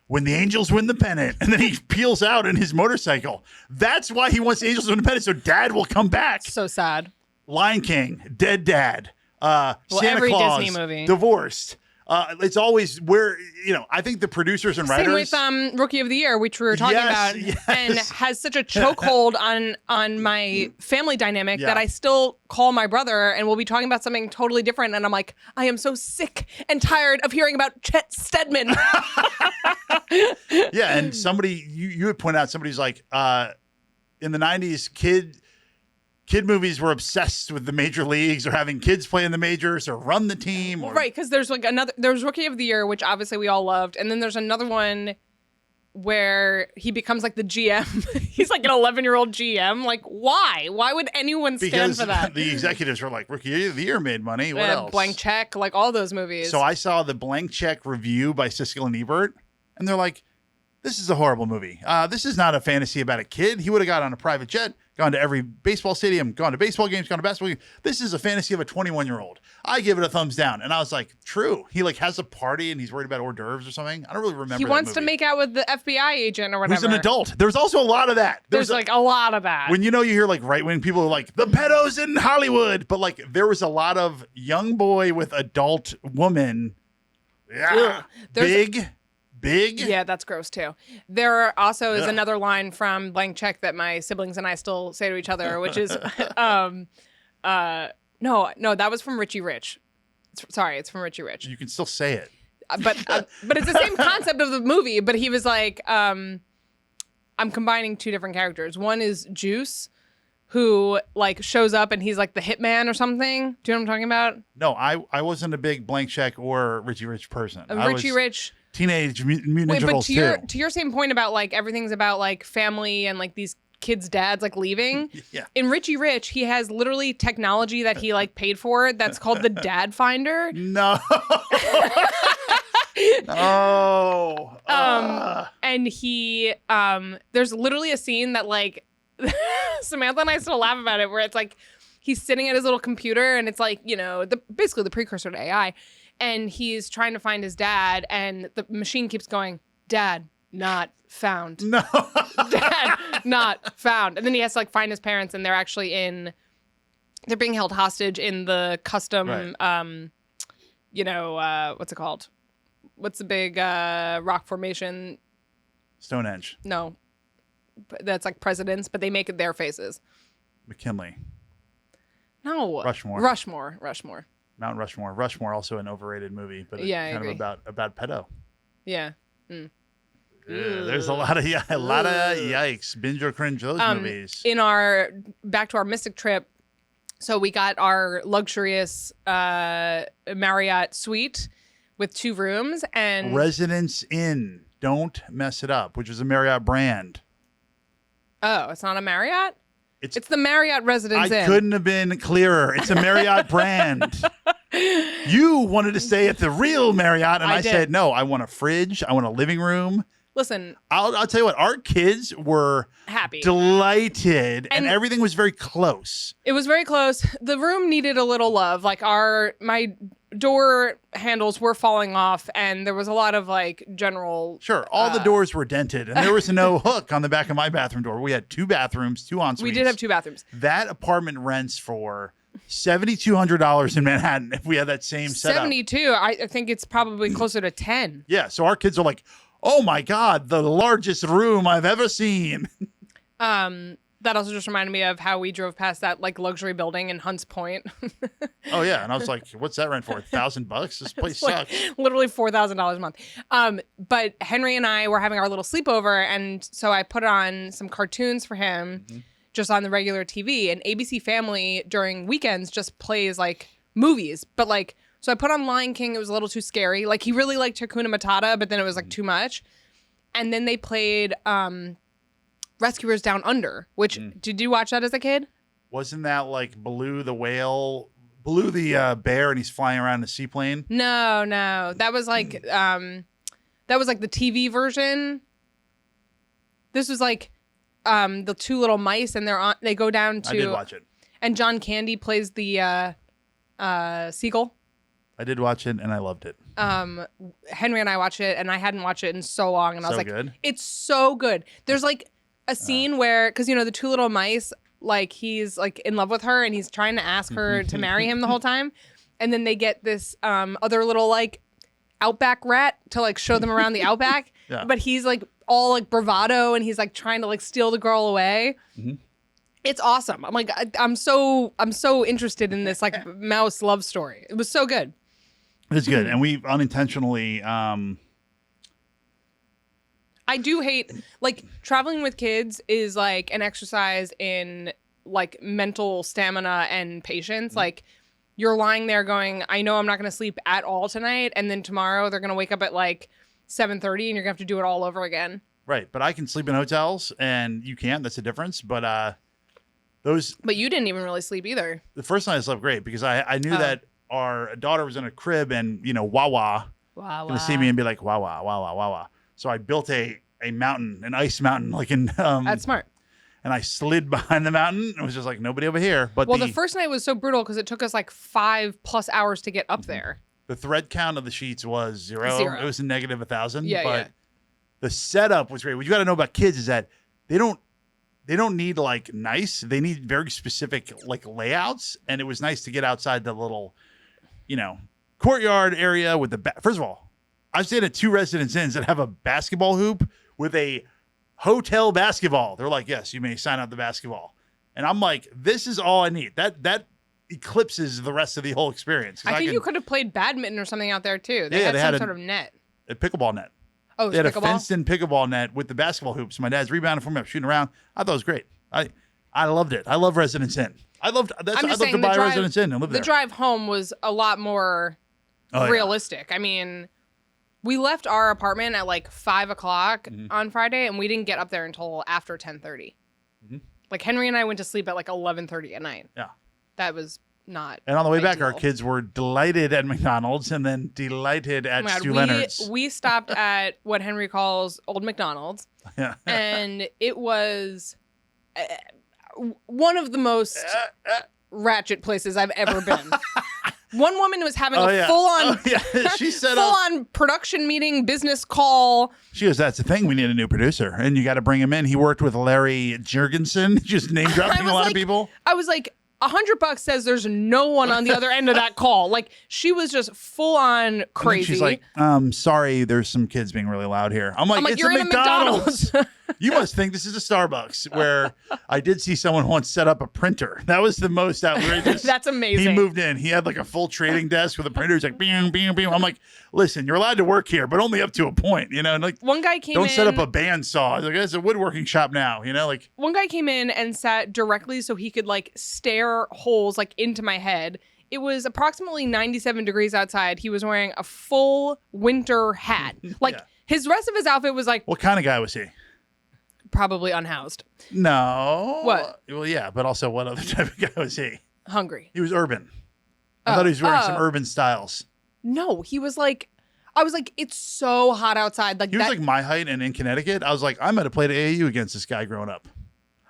When the Angels win the pennant. And then he peels out in his motorcycle. That's why he wants the Angels to win the pennant, so dad will come back. So sad. Lion King, dead dad, Santa every Claus, Disney movie. divorced. It's always where, you know, I think the producers and writers. Same with Rookie of the Year, which we were talking about, and has such a chokehold on my family dynamic that I still call my brother and we'll be talking about something totally different. And I'm like, I am so sick and tired of hearing about Chet Stedman. Yeah, and somebody, you would point out, somebody's like, in the 90s, kid movies were obsessed with the major leagues or having kids play in the majors or run the team. Or... Right, because there's Rookie of the Year, which obviously we all loved. And then there's another one where he becomes like the GM. He's like an 11-year-old GM. Like, why? Why would anyone stand for that? The executives were like, Rookie of the Year made money. What else? Blank Check, like all those movies. So I saw the Blank Check review by Siskel and Ebert, and they're like, this is a horrible movie. This is not a fantasy about a kid. He would have got on a private jet, gone to every baseball stadium, gone to baseball games, gone to basketball games. This is a fantasy of a 21-year-old. I give it a thumbs down. And I was like, true. He like has a party and he's worried about hors d'oeuvres or something. I don't really remember. He wants to make out with the FBI agent or whatever. Who's an adult. There's also a lot of that. There's like a lot of that. When you hear like right-wing people are like, the pedos in Hollywood. But like there was a lot of young boy with adult woman. Yeah. Big. Yeah, that's gross too. There also is another line from Blank Check that my siblings and I still say to each other, which is, no, that was from Richie Rich. It's from Richie Rich. You can still say it. But it's the same concept of the movie, but he was like, I'm combining two different characters. One is Juice, who like shows up and he's like the hitman or something. Do you know what I'm talking about? No, I wasn't a big Blank Check or Richie Rich person. Richie Rich. Teenage Mutant Ninja Turtles to your same point about like everything's about like family and like these kids' dads like leaving. Yeah. In Richie Rich, he has literally technology that he like paid for that's called the Dad Finder. No. No. And he there's literally a scene that like Samantha and I still laugh about it, where it's like he's sitting at his little computer and it's like, you know, basically the precursor to AI. And he's trying to find his dad, and the machine keeps going, Dad, not found. No. Dad, not found. And then he has to like find his parents, and they're being held hostage in the custom, Right. What's it called? What's the big rock formation? Stonehenge. No, that's like presidents, but they make it their faces. McKinley. No. Rushmore. Mount Rushmore. Rushmore, also an overrated movie, but Yeah, I kind agree. of about pedo. Yeah. There's a lot of yikes. Binge or cringe those movies. Back to our Mystic trip, so we got our luxurious Marriott suite with 2 rooms and Residence Inn. Don't mess it up, which is a Marriott brand. Oh, it's not a Marriott? It's the Marriott Residence Inn. I couldn't have been clearer. It's a Marriott brand. You wanted to stay at the real Marriott, and I said, no, I want a fridge. I want a living room. Listen. I'll tell you what, our kids were happy, delighted, and everything was very close. It was very close. The room needed a little love. Like my door handles were falling off, and there was a lot of like general. Sure, all the doors were dented, and there was no hook on the back of my bathroom door. We had 2 bathrooms, 2 en-suites. We did have 2 bathrooms. That apartment rents for $7,200 in Manhattan if we had that same setup. 72. I think it's probably closer to 10. Yeah, so our kids are like, oh my God, the largest room I've ever seen. That also just reminded me of how we drove past that like luxury building in Hunts Point. Oh yeah, and I was like, what's that rent for? $1,000? This place sucks. Literally $4,000 a month. But Henry and I were having our little sleepover, and so I put on some cartoons for him just on the regular TV, and ABC Family during weekends just plays like movies, but like, so I put on Lion King. It was a little too scary. Like he really liked Hakuna Matata, but then it was like too much. And then they played Rescuers Down Under, which did you watch that as a kid? Wasn't that like Baloo the whale, Baloo the bear, and he's flying around in a seaplane? No. That was like the TV version. This was like the 2 little mice, and they go down to. I did watch it. And John Candy plays the seagull. I did watch it, and I loved it. Henry and I watched it, and I hadn't watched it in so long, and I was like, good. It's so good. There's like a scene where, because the 2 little mice, like he's like in love with her, and he's trying to ask her to marry him the whole time, and then they get this other little like outback rat to like show them around the outback, but he's like all like bravado, and he's like trying to like steal the girl away. It's awesome. I'm like, I'm so interested in this like mouse love story. It was so good. It's good, and we unintentionally. I do hate, like, traveling with kids is like an exercise in like mental stamina and patience. Like, you're lying there going, I know I'm not going to sleep at all tonight, and then tomorrow they're going to wake up at like 7:30, and you're gonna have to do it all over again. Right, but I can sleep in hotels, and you can't. That's the difference. But But you didn't even really sleep either. The first night I slept great because I knew that our daughter was in a crib, and Wawa gonna see me and be like Wawa. So I built a mountain, an ice mountain, like in That's smart. And I slid behind the mountain. It was just like nobody over here. But the first night was so brutal because it took us like 5+ hours to get up there. The thread count of the sheets was 0. It was a negative 1,000. Yeah. The setup was great. What you got to know about kids is that they don't need like nice. They need very specific like layouts. And it was nice to get outside the little, courtyard area with the first of all, I've stayed at 2 Residence Inns that have a basketball hoop with a hotel basketball. They're like, yes, you may sign up the basketball. And I'm like, this is all I need. That eclipses the rest of the whole experience. I think you could have played badminton or something out there too. They had some sort of net. A pickleball net. Oh, they had pickleball? A fenced-in pickleball net with the basketball hoops. My dad's rebounding for me. I'm shooting around. I thought it was great. I loved it. I love Residence Inn. I'd love to buy a Residence Inn and live there. The drive home was a lot more realistic. Yeah. I mean, we left our apartment at like 5 o'clock on Friday, and we didn't get up there until after 10:30. Like Henry and I went to sleep at like 11:30 at night. Yeah, that was not. And on the way back, our kids were delighted at McDonald's and then delighted at Stu Leonard's. We stopped at what Henry calls Old McDonald's. Yeah, and it was one of the most ratchet places I've ever been. One woman was having Oh, a yeah. full-on, Oh, yeah. She set up. full-on production meeting, business call. She goes, that's the thing. We need a new producer, and you got to bring him in. He worked with Larry Jurgensen, just name dropping a lot of people. I was like, $100 says there's no one on the other end of that call. Like, she was just full-on crazy. She's like, sorry, there's some kids being really loud here. I'm like, it's you're a in a McDonald's. You must think this is a Starbucks, where I did see someone once set up a printer. That was the most outrageous. That's amazing. He moved in. He had like a full trading desk with a printer. He's like, bing, bing, bing. I'm like, listen, you're allowed to work here, but only up to a point, you know? And like, one guy came don't in. set up a bandsaw. Like, it's a woodworking shop now, you know? Like, one guy came in and sat directly so he could like stare holes like into my head. It was approximately 97 degrees outside. He was wearing a full winter hat. Like, Yeah. his rest of his outfit was like what kind of guy was he? probably unhoused, No. What? Well, yeah, but also what other type of guy was he? hungry. He was urban. I thought he was wearing some urban styles. No, he was like, I was like, it's so hot outside. Like He was that. like my height and in Connecticut. I was like, I might have played AAU against this guy growing up.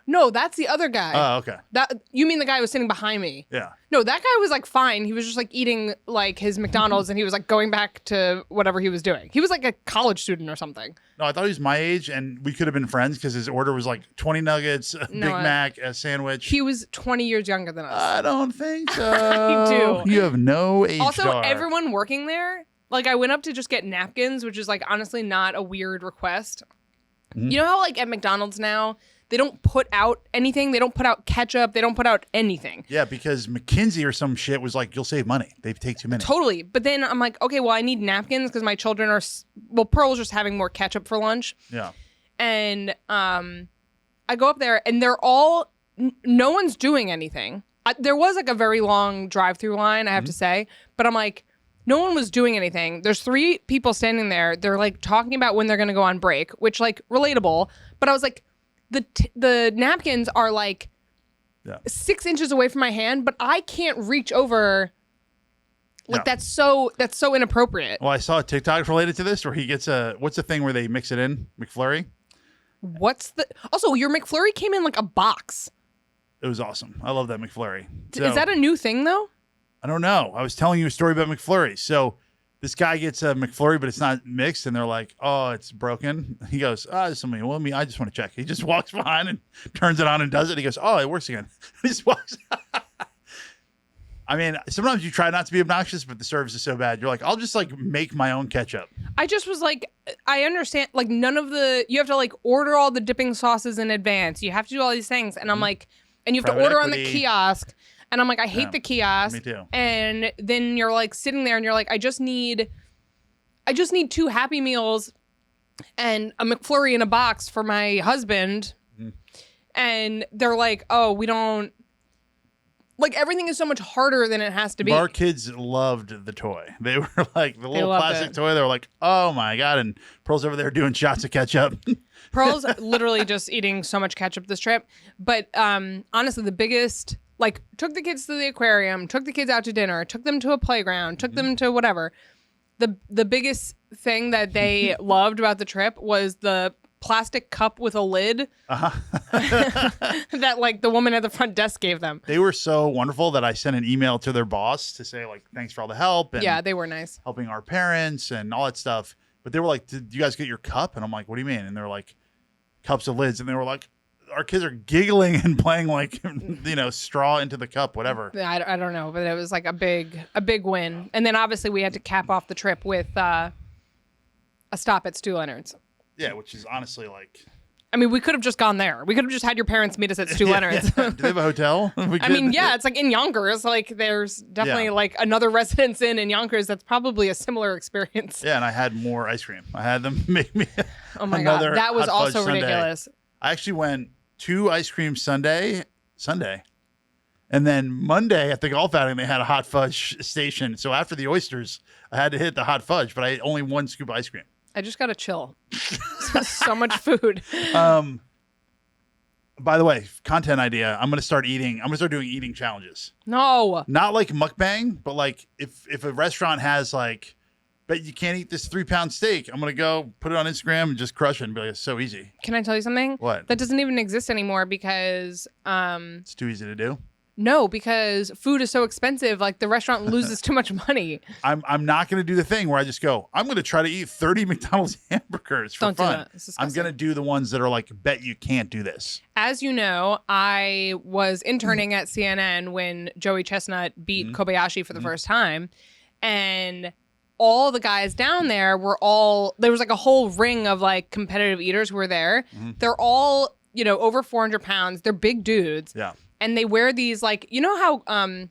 No, that's the other guy. Oh, okay. That you mean the guy who was sitting behind me? Yeah. No, that guy was like fine. He was just like eating like his McDonald's and he was like going back to whatever he was doing. He was like a college student or something. No, I thought he was my age, and we could have been friends because his order was like 20 nuggets, a Big Mac, a sandwich. He was 20 years younger than us. I don't think so. You do. You have no age. Also, everyone working there, like I went up to just get napkins, which is like honestly not a weird request. Mm-hmm. You know how like at McDonald's now, they don't put out anything. They don't put out ketchup. They don't put out anything. Yeah, because McKinsey or some shit was like, you'll save money. They take too many. Totally. But then I'm like, okay, well, I need napkins because my children are, well, Pearl's just having more ketchup for lunch. Yeah. And I go up there and they're all, no one's doing anything. There was like a very long drive-through line, I have to say. But I'm like, no one was doing anything. There's 3 people standing there. They're like talking about when they're going to go on break, which like relatable. But I was like, the napkins are like 6 inches away from my hand, but I can't reach over. Like that's so inappropriate. Well, I saw a TikTok related to this where he gets what's the thing where they mix it in? McFlurry? Also, your McFlurry came in like a box. It was awesome. I love that McFlurry. Is that a new thing though? I don't know. I was telling you a story about McFlurry. So this guy gets a McFlurry, but it's not mixed, and they're like, "Oh, it's broken." He goes, somebody. Well, I just want to check. He just walks behind and turns it on and does it. He goes, "Oh, it works again." He just walks. I mean, sometimes you try not to be obnoxious, but the service is so bad. You're like, I'll just like make my own ketchup. I just was like, I understand. Like none of you have to like order all the dipping sauces in advance. You have to do all these things, and I'm like, and you have to order on the kiosk. And I'm like, I hate the kiosk. Me too. And then you're like sitting there and you're like, I just need 2 Happy Meals and a McFlurry in a box for my husband. Mm-hmm. And they're like, oh, we don't, like everything is so much harder than it has to be. Our kids loved the toy. They were like the little plastic toy. They were like, oh my God. And Pearl's over there doing shots of ketchup. Pearl's literally just eating so much ketchup this trip. But honestly, the biggest, like, took the kids to the aquarium, took the kids out to dinner, took them to a playground, took them to whatever. The biggest thing that they loved about the trip was the plastic cup with a lid that, like, the woman at the front desk gave them. They were so wonderful that I sent an email to their boss to say, like, thanks for all the help. And yeah, they were nice. Helping our parents and all that stuff. But they were like, did you guys get your cup? And I'm like, what do you mean? And they're like, cups of lids. And they were like, our kids are giggling and playing like, straw into the cup, whatever. I don't know, but it was like a big win. And then obviously we had to cap off the trip with a stop at Stu Leonard's. Yeah, which is honestly like... I mean, we could have just gone there. We could have just had your parents meet us at Stu Leonard's. Yeah. Do they have a hotel? It's like in Yonkers. Like there's definitely like another Residence Inn in Yonkers that's probably a similar experience. Yeah, and I had more ice cream. I had them make me oh my God, that was also ridiculous. Sundae. I actually went 2 ice cream Sunday. And then Monday at the golf outing, they had a hot fudge station. So after the oysters, I had to hit the hot fudge, but I had only 1 scoop of ice cream. I just got to chill. So much food. By the way, content idea. I'm going to start doing eating challenges. No. Not like mukbang, but like if a restaurant has like, bet you can't eat this 3-pound steak, I'm going to go put it on Instagram and just crush it and be like, it's so easy. Can I tell you something? What? That doesn't even exist anymore because... it's too easy to do? No, because food is so expensive. Like the restaurant loses too much money. I'm not going to do the thing where I just go, I'm going to try to eat 30 McDonald's hamburgers for Don't fun. do that. It's I'm disgusting. going to do the ones that are like, bet you can't do this. As you know, I was interning at CNN when Joey Chestnut beat Kobayashi for the first time. And all the guys down there there was like a whole ring of like competitive eaters who were there. They're all, over 400 pounds. They're big dudes. Yeah. And they wear these like, you know how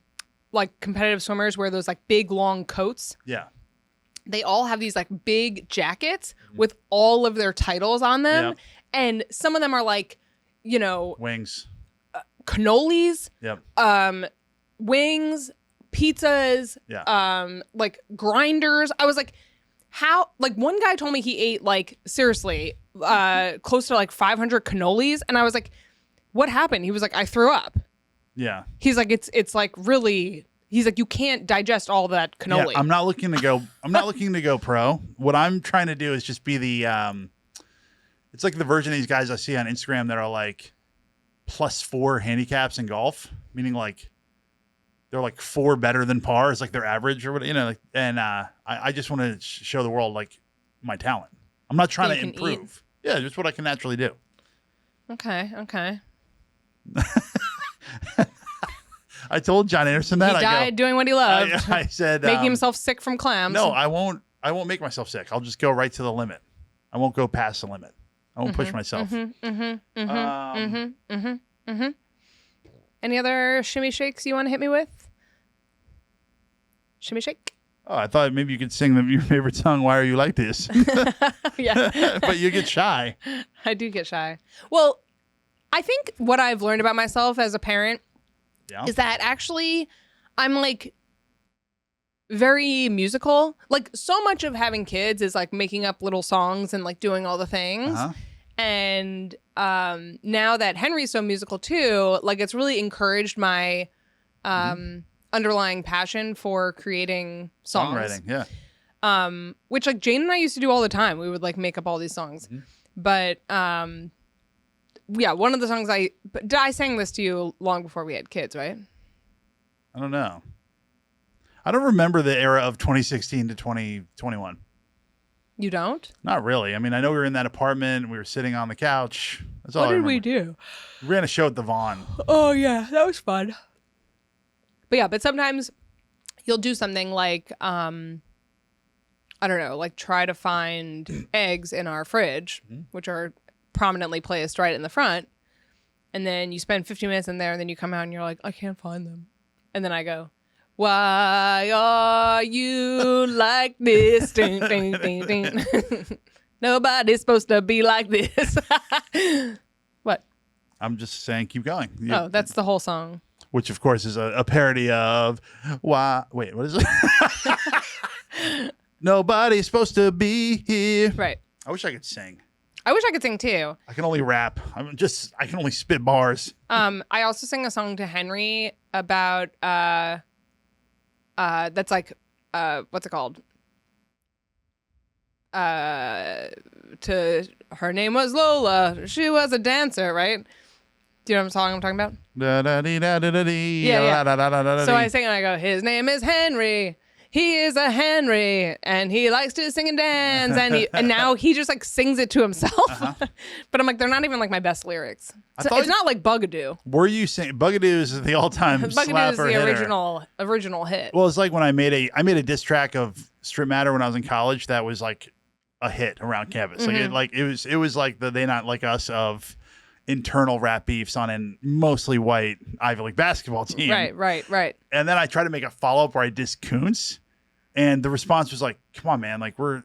like competitive swimmers wear those like big long coats? Yeah. They all have these like big jackets with all of their titles on them. Yep. And some of them are like, Wings. cannolis, Yep. wings, pizzas, like grinders. I was like, how? Like one guy told me he ate like seriously close to like 500 cannolis, and I was like, what happened? He was like, I threw up. Yeah. He's like, it's like really. He's like, you can't digest all that cannoli. Yeah, I'm not looking to go pro. What I'm trying to do is just be the it's like the version of these guys I see on Instagram that are like +4 handicaps in golf, meaning like they're like 4 better than par is like their average or whatever, and I just want to show the world like my talent. I'm not trying to improve. Yeah, just what I can naturally do. Okay. I told John Anderson that he died doing what he loved. I said making himself sick from clams. No, I won't make myself sick. I'll just go right to the limit. I won't go past the limit. I won't push myself. Any other shimmy shakes you want to hit me with? Shimmy shake? Oh, I thought maybe you could sing your favorite song, Why Are You Like This? Yeah. But you get shy. I do get shy. Well, I think what I've learned about myself as a parent is that actually I'm like very musical. Like so much of having kids is like making up little songs and like doing all the things. And now that Henry's so musical too, like it's really encouraged my underlying passion for creating songs. Songwriting, yeah. Which like Jane and I used to do all the time. We would like make up all these songs. But yeah, one of the songs I sang this to you long before we had kids, right? I don't know. I don't remember the era of 2016 to 2021. You don't? Not really. I mean, I know we were in that apartment. We were sitting on the couch. That's all I What did remember. we do? We ran a show at the Vaughn. Oh, yeah. That was fun. But yeah, but sometimes you'll do something like, I don't know, like try to find eggs in our fridge, which are prominently placed right in the front. And then you spend 15 minutes in there and then you come out and you're like, I can't find them. And then I go, why are you like this? Ding, ding, ding, ding. Nobody's supposed to be like this. What? I'm just saying, keep going. Oh, that's the whole song. Which, of course, is a parody of why. Wait, what is it? Nobody's supposed to be here. Right. I wish I could sing. I wish I could sing too. I can only rap. I can only spit bars. I also sang a song to Henry about that's like what's it called? To her name was Lola. She was a dancer, right? Do you know what song I'm talking about? Yeah. So I sing and I go, his name is Henry. He is a Henry, and he likes to sing and dance, and now he just like sings it to himself. But I'm like, they're not even like my best lyrics. So it's not like Bugadoo. Were you saying Bugadoo is the all-time Bugadoo is slapper the hitter. original hit. Well, it's like when I made a diss track of Strip Matter when I was in college. That was like a hit around campus. Like it was like the They Not Like Us of internal rap beefs on a mostly white Ivy League basketball team. Right. And then I tried to make a follow-up where I dissed Kuntz. And the response was like, come on, man. Like, we're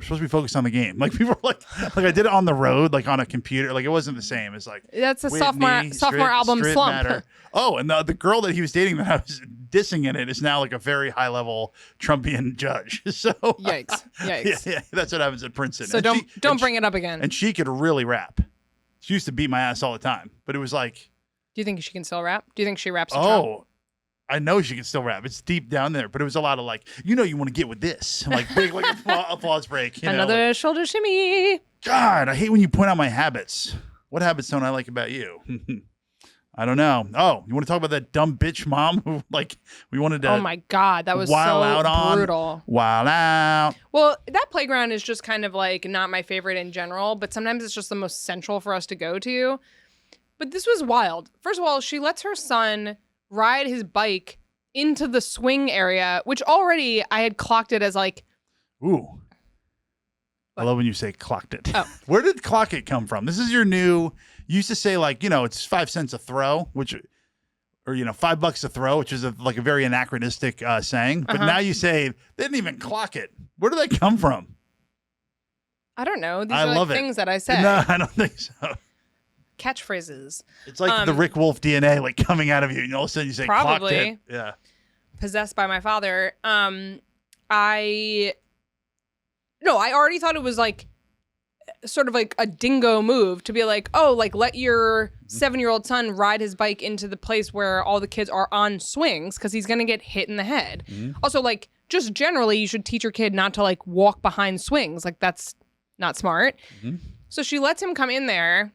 supposed to be focused on the game. Like, people were like I did it on the road, like on a computer. Like, it wasn't the same. It's like, that's a Whitney, sophomore album Strip slump. Matter. Oh, and the girl that he was dating that I was dissing in it is now like a very high-level Trumpian judge. So Yikes. Yeah, that's what happens at Princeton. So don't bring it up again. And she could really rap. She used to beat my ass all the time. But it was like, do you think she can still rap? Do you think she raps to Trump? I know she can still rap. It's deep down there, but it was a lot of like, you want to get with this, like big like applause break. Another shoulder shimmy. God, I hate when you point out my habits. What habits don't I like about you? I don't know. Oh, you want to talk about that dumb bitch mom who like we wanted to Oh my God, that was wild so out on? brutal. Wild out. Well, that playground is just kind of like not my favorite in general, but sometimes it's just the most central for us to go to. But this was wild. First of all, she lets her son ride his bike into the swing area, which already I had clocked it as like, ooh. I love when you say clocked it. Oh. Where did clock it come from? This is your new, you used to say like, it's 5 cents a throw, or $5 a throw, which is like a very anachronistic saying. But now you say they didn't even clock it. Where did that come from? I don't know. These I are love like it. things that I say. No, I don't think so. Catchphrases. It's like the Rick Wolf DNA like coming out of you. And all of a sudden you say clocked Probably. it. Yeah. Possessed by my father. I already thought it was like sort of like a dingo move to be like, oh, like let your 7-year-old son ride his bike into the place where all the kids are on swings because he's going to get hit in the head. Also, like just generally, you should teach your kid not to like walk behind swings. Like that's not smart. So she lets him come in there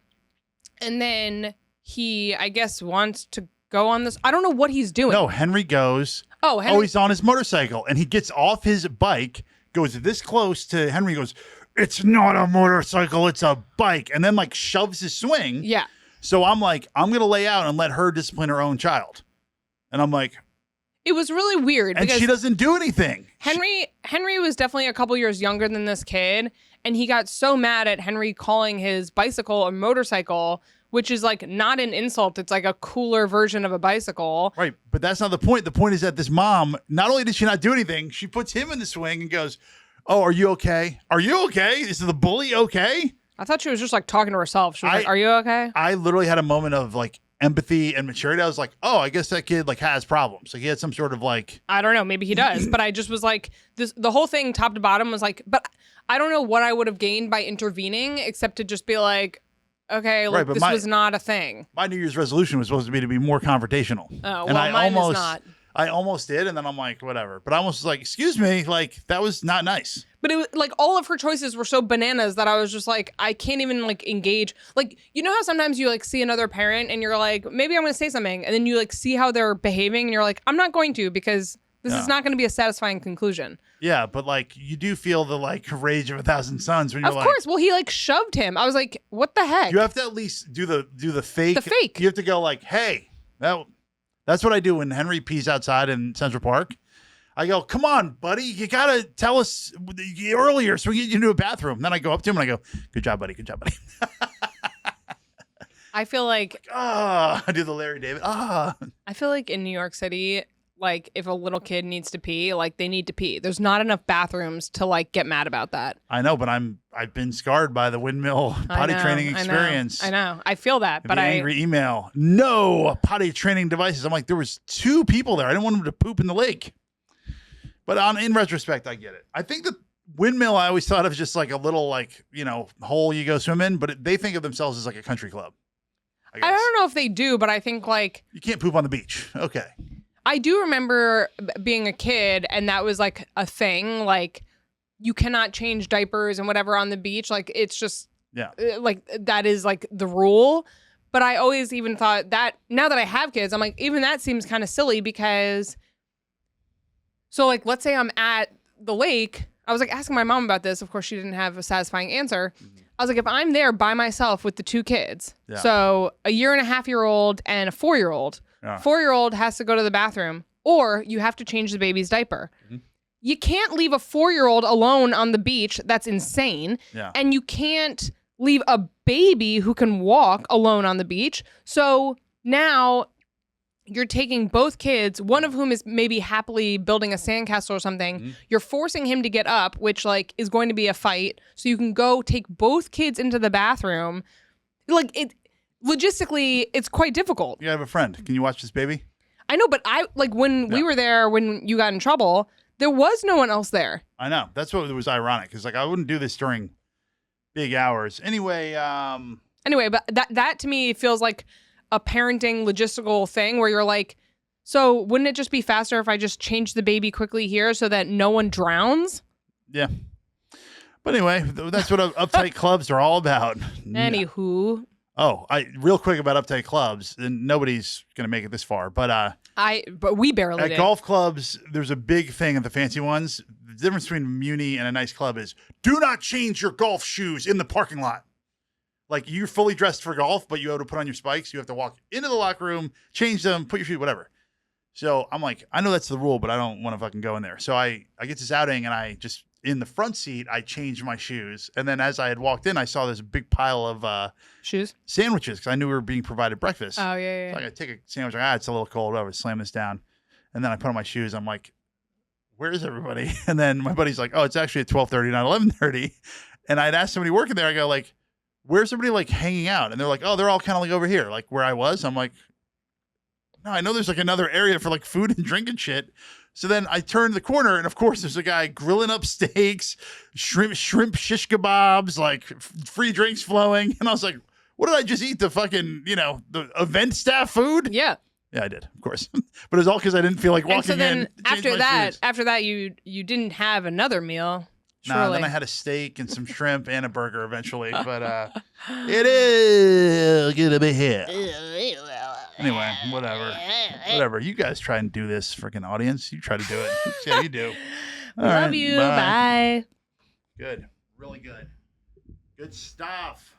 and then he, I guess, wants to go on this. I don't know what he's doing. No, Henry goes. Oh, Henry. He's on his motorcycle and he gets off his bike, goes this close to Henry, goes, it's not a motorcycle, it's a bike. And then like shoves his swing. Yeah. So I'm like, I'm going to lay out and let her discipline her own child. And I'm like. It was really weird. And she doesn't do anything. Henry was definitely a couple years younger than this kid. And he got so mad at Henry calling his bicycle a motorcycle, which is like not an insult. It's like a cooler version of a bicycle. Right. But that's not the point. The point is that this mom, not only did she not do anything, she puts him in the swing and goes, oh, are you okay? Are you okay? Is the bully okay? I thought she was just like talking to herself. She was like, are you okay? I literally had a moment of like empathy and maturity. I was like, oh, I guess that kid like has problems. Like he had some sort of like. I don't know. Maybe he does. But I just was like, the whole thing top to bottom was like, but I don't know what I would have gained by intervening except to just be like, okay, look, right, this was not a thing. My New Year's resolution was supposed to be more confrontational. Oh, and well, mine is not. I almost did, and then I'm like, whatever. But I almost was like, excuse me, like that was not nice. But it was like all of her choices were so bananas that I was just like, I can't even like engage. Like, you know how sometimes you like see another parent and you're like, maybe I'm going to say something, and then you like see how they're behaving, and you're like, I'm not going to because this is not going to be a satisfying conclusion. Yeah, but like you do feel the like rage of 1,000 suns when you're Of course. Well, he like shoved him. I was like, what the heck? You have to at least do the fake. The fake. You have to go like, hey, that's what I do when Henry pees outside in Central Park. I go, come on, buddy. You got to tell us earlier so we get you into a bathroom. Then I go up to him and I go, good job, buddy. Good job, buddy. I feel like I do the Larry David. I feel like in New York City, like if a little kid needs to pee, like they need to pee. There's not enough bathrooms to like get mad about that. I know, but I've been scarred by the windmill potty training experience. I know. I feel that, but angry email. No potty training devices. I'm like, there was 2 people there. I didn't want them to poop in the lake. But in retrospect, I get it. I think the windmill I always thought of just like a little like, hole you go swim in, but they think of themselves as like a country club. I don't know if they do, but I think like you can't poop on the beach. Okay. I do remember being a kid and that was like a thing. Like you cannot change diapers and whatever on the beach. Like it's just like that is like the rule. But I always even thought that now that I have kids, I'm like, even that seems kind of silly because so like, let's say I'm at the lake. I was like asking my mom about this. Of course, she didn't have a satisfying answer. I was like, if I'm there by myself with the 2 kids, so a 1.5-year-old and a 4-year-old, 4-year-old has to go to the bathroom or you have to change the baby's diaper. You can't leave a 4-year-old alone on the beach. That's insane. And you can't leave a baby who can walk alone on the beach. So now you're taking both kids, one of whom is maybe happily building a sandcastle or something. You're forcing him to get up, which like is going to be a fight. So you can go take both kids into the bathroom. Like it logistically, it's quite difficult. You have a friend. Can you watch this baby? I know, but I like when we were there, when you got in trouble, there was no one else there. I know. That's what was ironic. Because like I wouldn't do this during big hours. Anyway, but that to me feels like a parenting logistical thing where you're like, so wouldn't it just be faster if I just change the baby quickly here so that no one drowns? Yeah. But anyway, that's what uptight clubs are all about. Anywho. Oh, real quick about uptight clubs, and nobody's gonna make it this far, but we barely at did. golf clubs, there's a big thing at the fancy ones. The difference between a muni and a nice club is do not change your golf shoes in the parking lot. Like you're fully dressed for golf, but you have to put on your spikes. You have to walk into the locker room, change them, put your shoes, whatever. So I'm like, I know that's the rule, but I don't want to fucking go in there. So I get this outing and I just, in the front seat, I changed my shoes. And then as I had walked in, I saw this big pile of shoes sandwiches because I knew we were being provided breakfast. Oh, yeah. So I take a sandwich, like, it's a little cold, whatever, slam this down. And then I put on my shoes. I'm like, where is everybody? And then my buddy's like, oh, it's actually at 12:30, not 11:30. And I'd asked somebody working there, I go like, where's everybody like hanging out? And they're like, oh, they're all kind of like over here, like where I was. I'm like, no, I know there's like another area for like food and drink and shit. So then I turned the corner, and of course there's a guy grilling up steaks, shrimp shish kebabs, like free drinks flowing. And I was like, what did I just eat? The fucking, the event staff food? Yeah. Yeah, I did, of course. But it was all because I didn't feel like walking and so then in. To after that, you didn't have another meal. Nah, then I had a steak and some shrimp and a burger eventually. But it is gonna be here. Anyway, whatever. You guys try and do this, freaking audience. You try to do it. Yeah, you do. All Love right, you. Bye. Good. Really good. Good stuff.